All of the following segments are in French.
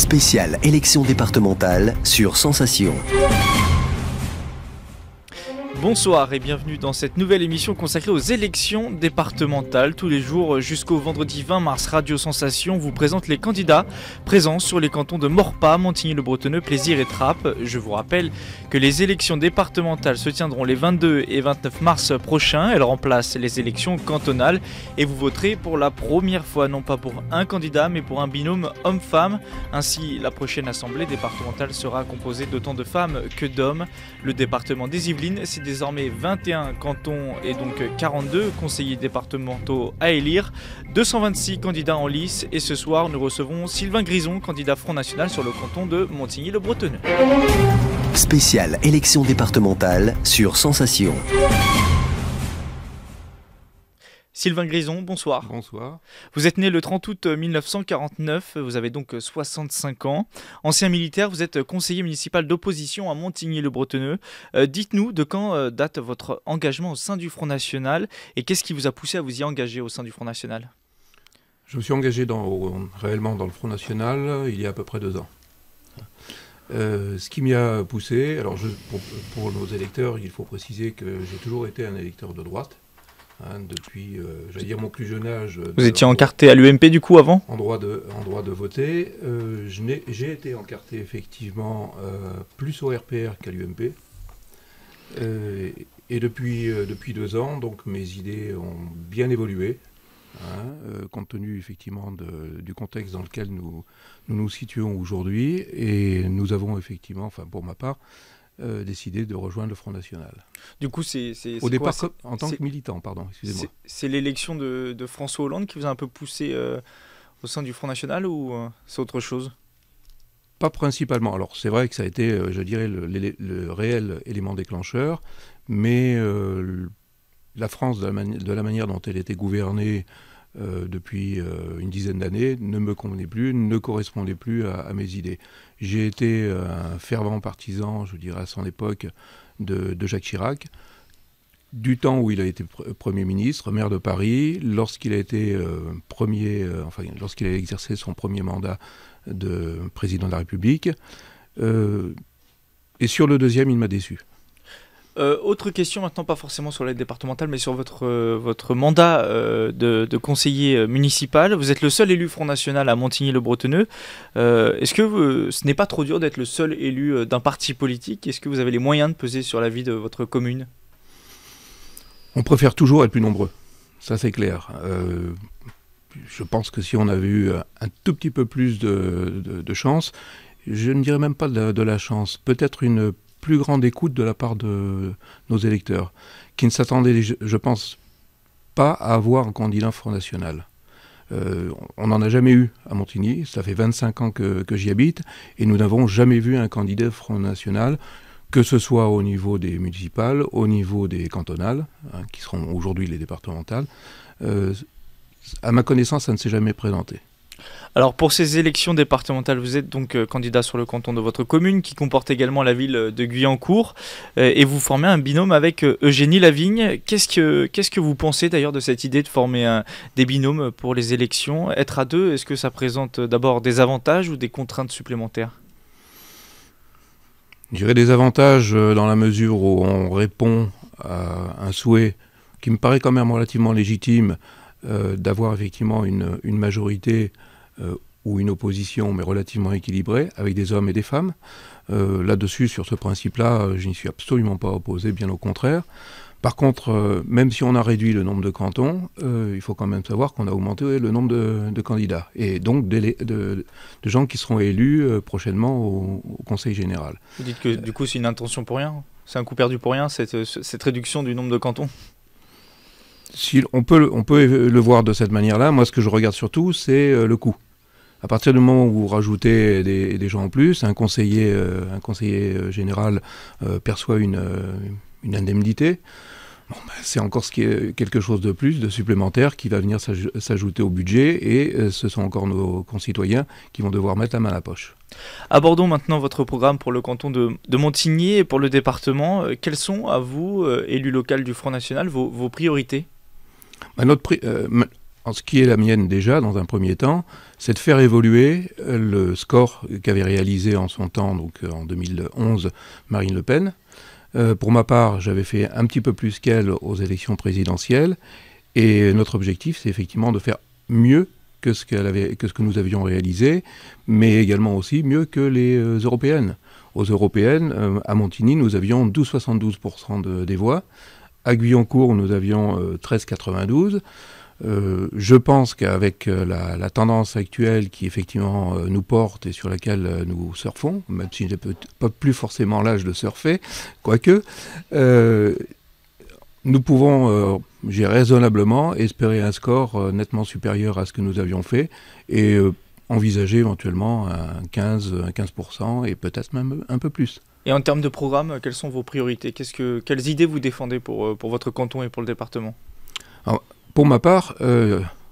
Spéciale élection départementale sur Sensation. Bonsoir et bienvenue dans cette nouvelle émission consacrée aux élections départementales. Tous les jours jusqu'au vendredi 20 mars, Radio Sensation vous présente les candidats présents sur les cantons de Maurepas, Montigny-le-Bretonneux, Plaisir et Trappes. Je vous rappelle que les élections départementales se tiendront les 22 et 29 mars prochains. Elles remplacent les élections cantonales et vous voterez pour la première fois, non pas pour un candidat mais pour un binôme homme-femme. Ainsi, la prochaine assemblée départementale sera composée d'autant de femmes que d'hommes. Le département des Yvelines, c'est désormais 21 cantons et donc 42 conseillers départementaux à élire, 226 candidats en lice et ce soir nous recevons Sylvain Grison, candidat Front National sur le canton de Montigny-le-Bretonneux. Spéciale élection départementale sur Sensation. Sylvain Grison, bonsoir. Bonsoir. Vous êtes né le 30 août 1949, vous avez donc 65 ans. Ancien militaire, vous êtes conseiller municipal d'opposition à Montigny-le-Bretonneux. Dites-nous de quand date votre engagement au sein du Front National et qu'est-ce qui vous a poussé à vous y engager au sein du Front National ? Je me suis engagé réellement dans le Front National il y a à peu près 2 ans. Ce qui m'y a poussé, alors pour nos électeurs, il faut préciser que j'ai toujours été un électeur de droite. Depuis, j'allais dire mon plus jeune âge. Vous étiez encarté à l'UMP du coup avant ? En droit de voter. J'ai été encarté effectivement plus au RPR qu'à l'UMP. Et depuis 2 ans, donc mes idées ont bien évolué, compte tenu effectivement du contexte dans lequel nous situons aujourd'hui. Et nous avons effectivement, enfin pour ma part, décidé de rejoindre le Front National. Du coup, c'est au départ, en tant que militant, pardon, excusez-moi. C'est l'élection de François Hollande qui vous a un peu poussé au sein du Front National ou c'est autre chose ? Pas principalement. Alors c'est vrai que ça a été, je dirais, le réel élément déclencheur, mais la France, de la manière dont elle était gouvernée depuis une dizaine d'années, ne me convenait plus, ne correspondait plus à mes idées. J'ai été un fervent partisan, je dirais à son époque, de Jacques Chirac, du temps où il a été Premier ministre, maire de Paris, lorsqu'il a été lorsqu'il a exercé son premier mandat de président de la République. Et sur le deuxième, il m'a déçu. Autre question maintenant, pas forcément sur l'aide départementale, mais sur votre mandat de conseiller municipal. Vous êtes le seul élu Front National à Montigny-le-Bretonneux. Est-ce que ce n'est pas trop dur d'être le seul élu d'un parti politique ? Est-ce que vous avez les moyens de peser sur la vie de votre commune ? On préfère toujours être plus nombreux, ça c'est clair. Je pense que si on avait eu un tout petit peu plus de chance, je ne dirais même pas de la chance, peut-être une plus grande écoute de la part de nos électeurs, qui ne s'attendaient, je pense, pas à avoir un candidat Front National. On n'en a jamais eu à Montigny, ça fait 25 ans que j'y habite, et nous n'avons jamais vu un candidat Front National, que ce soit au niveau des municipales, au niveau des cantonales, qui seront aujourd'hui les départementales. À ma connaissance, ça ne s'est jamais présenté. Alors pour ces élections départementales, vous êtes donc candidat sur le canton de votre commune qui comporte également la ville de Guyancourt et vous formez un binôme avec Eugénie Lavigne. Qu'est-ce que vous pensez d'ailleurs de cette idée de former des binômes pour les élections ? Être à deux, est-ce que ça présente d'abord des avantages ou des contraintes supplémentaires ? Je dirais des avantages dans la mesure où on répond à un souhait qui me paraît quand même relativement légitime d'avoir effectivement une majorité ou une opposition, mais relativement équilibrée, avec des hommes et des femmes. Là-dessus, sur ce principe-là, je n'y suis absolument pas opposé, bien au contraire. Par contre, même si on a réduit le nombre de cantons, il faut quand même savoir qu'on a augmenté le nombre de candidats, et donc de gens qui seront élus prochainement au Conseil général. Vous dites que du coup c'est une intention pour rien ? C'est un coup perdu pour rien, cette réduction du nombre de cantons ? Si on peut le voir de cette manière-là. Moi, ce que je regarde surtout, c'est le coût. À partir du moment où vous rajoutez des gens en plus, un conseiller général perçoit une indemnité. Bon, c'est encore quelque chose de plus, de supplémentaire, qui va venir s'ajouter au budget, et ce sont encore nos concitoyens qui vont devoir mettre la main à la poche. Abordons maintenant votre programme pour le canton de Montigny et pour le département. Quelles sont, à vous, élu local du Front National, vos priorités ? En ce qui est la mienne déjà, dans un premier temps, c'est de faire évoluer le score qu'avait réalisé en son temps, donc en 2011, Marine Le Pen. Pour ma part, j'avais fait un petit peu plus qu'elle aux élections présidentielles. Et notre objectif, c'est effectivement de faire mieux que ce que nous avions réalisé, mais également aussi mieux que les européennes. Aux européennes, à Montigny, nous avions 12,72% des voix. À Guyancourt, nous avions 13,92%. Je pense qu'avec la tendance actuelle qui effectivement nous porte et sur laquelle nous surfons, même si je n'ai pas plus forcément l'âge de surfer, quoique, nous pouvons raisonnablement espérer un score nettement supérieur à ce que nous avions fait et envisager éventuellement un 15% et peut-être même un peu plus. Et en termes de programme, quelles sont vos priorités? Quelles idées vous défendez pour votre canton et pour le département? Alors, pour ma part,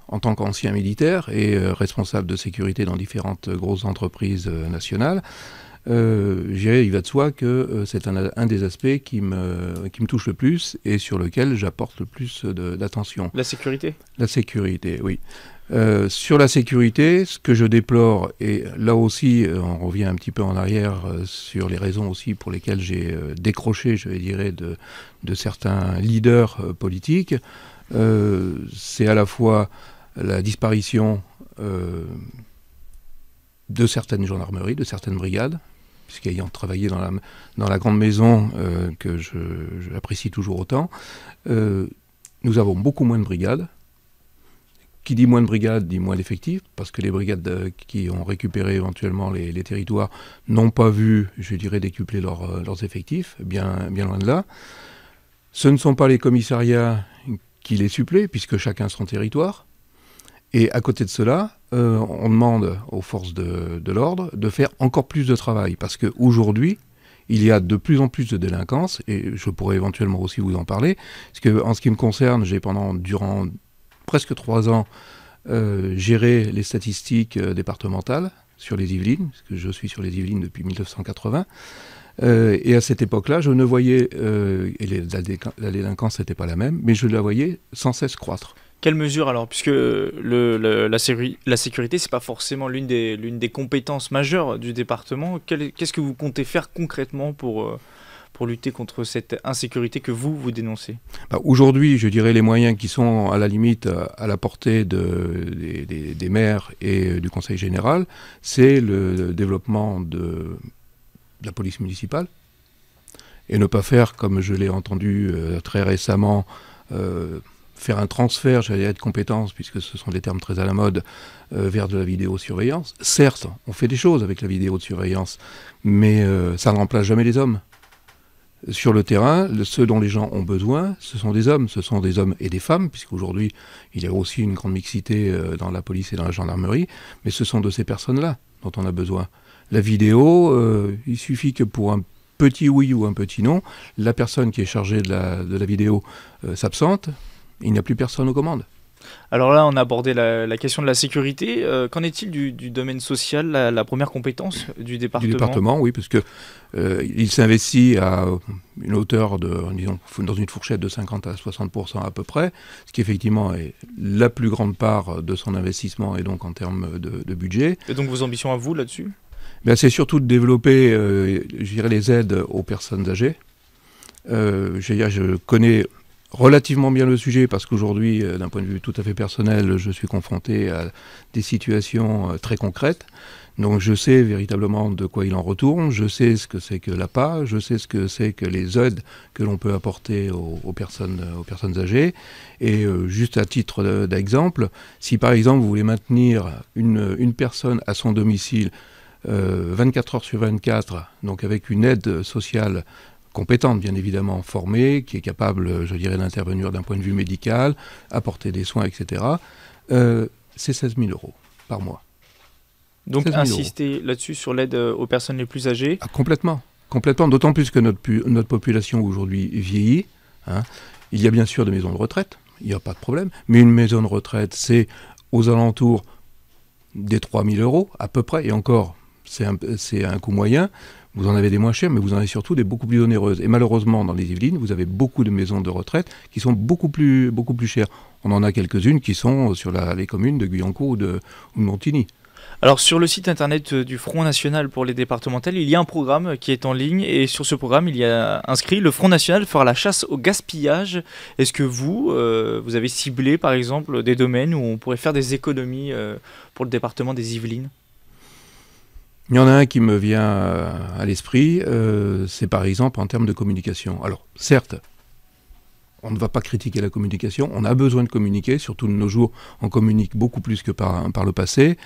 en tant qu'ancien militaire et responsable de sécurité dans différentes grosses entreprises nationales, il va de soi que c'est un des aspects qui me touche le plus et sur lequel j'apporte le plus d'attention. La sécurité? La sécurité, oui. Sur la sécurité, ce que je déplore, et là aussi on revient un petit peu en arrière sur les raisons aussi pour lesquelles j'ai décroché, je dirais, de certains leaders politiques, c'est à la fois la disparition de certaines gendarmeries, de certaines brigades, puisqu'ayant travaillé dans la grande maison que j'apprécie toujours autant, nous avons beaucoup moins de brigades. Qui dit moins de brigades dit moins d'effectifs, parce que les brigades qui ont récupéré éventuellement les territoires n'ont pas vu, je dirais, décupler leurs effectifs, bien loin de là. Ce ne sont pas les commissariats qui les suppléent, puisque chacun son territoire. Et à côté de cela, on demande aux forces de l'ordre de faire encore plus de travail, parce qu'aujourd'hui, il y a de plus en plus de délinquance, et je pourrais éventuellement aussi vous en parler, parce que en ce qui me concerne, j'ai durant presque 3 ans géré les statistiques départementales sur les Yvelines, parce que je suis sur les Yvelines depuis 1980. Et à cette époque-là, je ne voyais, et la délinquance n'était pas la même, mais je la voyais sans cesse croître. Quelles mesures alors? Puisque la sécurité, c'est pas forcément l'une des compétences majeures du département. Qu'est-ce que vous comptez faire concrètement pour lutter contre cette insécurité que vous dénoncez? Aujourd'hui, je dirais les moyens qui sont à la limite à la portée des maires et du Conseil général, c'est le développement de la police municipale, et ne pas faire, comme je l'ai entendu très récemment, faire un transfert, j'allais dire, de compétences, puisque ce sont des termes très à la mode, vers de la vidéosurveillance. Certes, on fait des choses avec la vidéosurveillance, mais ça ne remplace jamais les hommes. Sur le terrain, ceux dont les gens ont besoin, ce sont des hommes et des femmes, puisqu'aujourd'hui, il y a aussi une grande mixité dans la police et dans la gendarmerie, mais ce sont de ces personnes-là dont on a besoin. La vidéo, il suffit que pour un petit oui ou un petit non, la personne qui est chargée de la vidéo s'absente, il n'y a plus personne aux commandes. Alors là, on a abordé la question de la sécurité. Qu'en est-il du domaine social, la première compétence du département? Du département, oui, parce que il s'investit à une hauteur disons, dans une fourchette de 50 à 60% à peu près, ce qui effectivement est la plus grande part de son investissement et donc en termes de budget. Et donc vos ambitions à vous là-dessus? C'est surtout de développer, je dirais, les aides aux personnes âgées. Je connais relativement bien le sujet parce qu'aujourd'hui, d'un point de vue tout à fait personnel, je suis confronté à des situations très concrètes. Donc je sais véritablement de quoi il en retourne, je sais ce que c'est que l'APA, je sais ce que c'est que les aides que l'on peut apporter aux personnes âgées. Et juste à titre d'exemple, si par exemple vous voulez maintenir une personne à son domicile 24 heures sur 24, donc avec une aide sociale compétente, bien évidemment, formée, qui est capable, je dirais, d'intervenir d'un point de vue médical, apporter des soins, etc., c'est 16 000 € par mois. Donc insister là-dessus sur l'aide aux personnes les plus âgées? Complètement, d'autant plus que notre population aujourd'hui vieillit. Il y a bien sûr des maisons de retraite, il n'y a pas de problème, mais une maison de retraite, c'est aux alentours des 3 000 € à peu près, et encore, c'est un coût moyen. Vous en avez des moins chères, mais vous en avez surtout des beaucoup plus onéreuses. Et malheureusement, dans les Yvelines, vous avez beaucoup de maisons de retraite qui sont beaucoup plus chères. On en a quelques-unes qui sont sur les communes de Guyancourt ou de Montigny. Alors sur le site internet du Front National pour les départementales, il y a un programme qui est en ligne et sur ce programme il y a inscrit le Front National fera la chasse au gaspillage. Est-ce que vous avez ciblé par exemple des domaines où on pourrait faire des économies pour le département des Yvelines ? Il y en a un qui me vient à l'esprit, c'est par exemple en termes de communication. Alors certes, on ne va pas critiquer la communication, on a besoin de communiquer, surtout de nos jours on communique beaucoup plus que par le passé.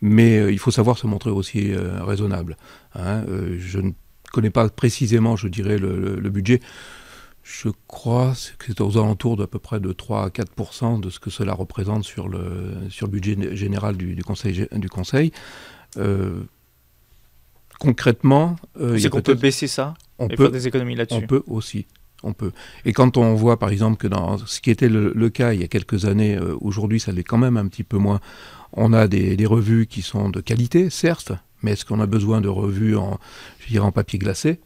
Mais il faut savoir se montrer aussi raisonnable. Je ne connais pas précisément, je dirais, le budget. Je crois que c'est aux alentours d'à peu près de 3 à 4% de ce que cela représente sur le budget général du Conseil. Concrètement... c'est qu'on peut baisser ça et faire des économies là-dessus. On peut aussi. On peut. Et quand on voit par exemple que dans ce qui était le cas il y a quelques années, aujourd'hui ça l'est quand même un petit peu moins, on a des revues qui sont de qualité, certes, mais est-ce qu'on a besoin de revues en papier glacé ?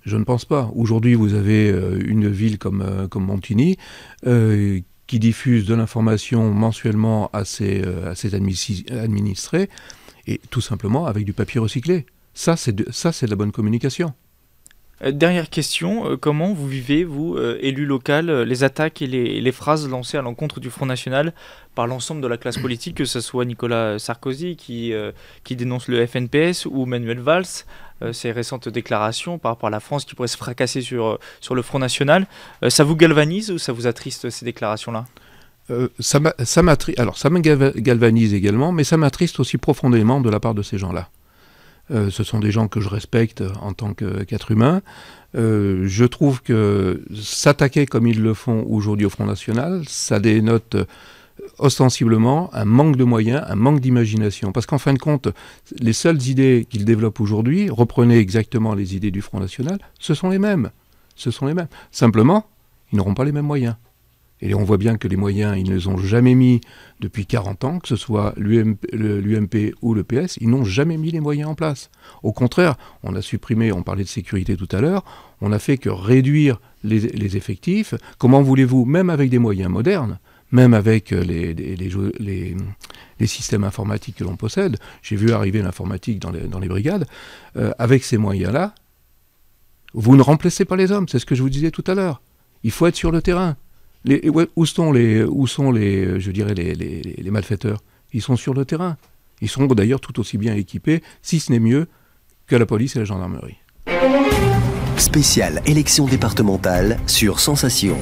Je ne pense pas. Aujourd'hui, vous avez une ville comme Montigny qui diffuse de l'information mensuellement à ses administrés, et tout simplement avec du papier recyclé. Ça, c'est de la bonne communication. Dernière question, comment vous vivez, vous, élu local, les attaques et les phrases lancées à l'encontre du Front National par l'ensemble de la classe politique, que ce soit Nicolas Sarkozy qui dénonce le FNPS ou Manuel Valls, ses récentes déclarations par rapport à la France qui pourrait se fracasser sur le Front National. Ça vous galvanise ou ça vous attriste ces déclarations-là ? Ça me galvanise également, mais ça m'attriste aussi profondément de la part de ces gens-là. Ce sont des gens que je respecte en tant qu'être humain. Je trouve que s'attaquer comme ils le font aujourd'hui au Front National, ça dénote ostensiblement un manque de moyens, un manque d'imagination. Parce qu'en fin de compte, les seules idées qu'ils développent aujourd'hui, reprenez exactement les idées du Front National, ce sont les mêmes. Simplement, ils n'auront pas les mêmes moyens. Et on voit bien que les moyens, ils ne les ont jamais mis depuis 40 ans, que ce soit l'UMP ou le PS, ils n'ont jamais mis les moyens en place. Au contraire, on a supprimé, on parlait de sécurité tout à l'heure, on n'a fait que réduire les effectifs. Comment voulez-vous, même avec des moyens modernes, même avec les systèmes informatiques que l'on possède, j'ai vu arriver l'informatique dans les brigades, avec ces moyens-là, vous ne remplacez pas les hommes, c'est ce que je vous disais tout à l'heure. Il faut être sur le terrain. Où sont les malfaiteurs ? Ils sont sur le terrain. Ils sont d'ailleurs tout aussi bien équipés, si ce n'est mieux, que la police et la gendarmerie. Spéciale élection départementale sur Sensation.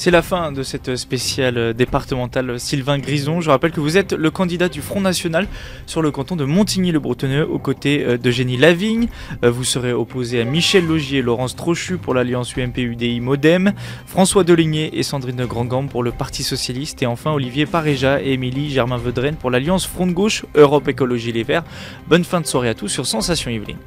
C'est la fin de cette spéciale départementale Sylvain Grison. Je rappelle que vous êtes le candidat du Front National sur le canton de Montigny-le-Bretonneux aux côtés d'Eugénie Lavigne. Vous serez opposé à Michel Laugier et Laurence Trochu pour l'alliance UMP-UDI-MoDem, François Deligné et Sandrine Grandgambe pour le Parti Socialiste et enfin Olivier Paréja et Émilie Germain-Vedrenne pour l'alliance Front de Gauche Europe Écologie Les Verts. Bonne fin de soirée à tous sur Sensation Yvelines.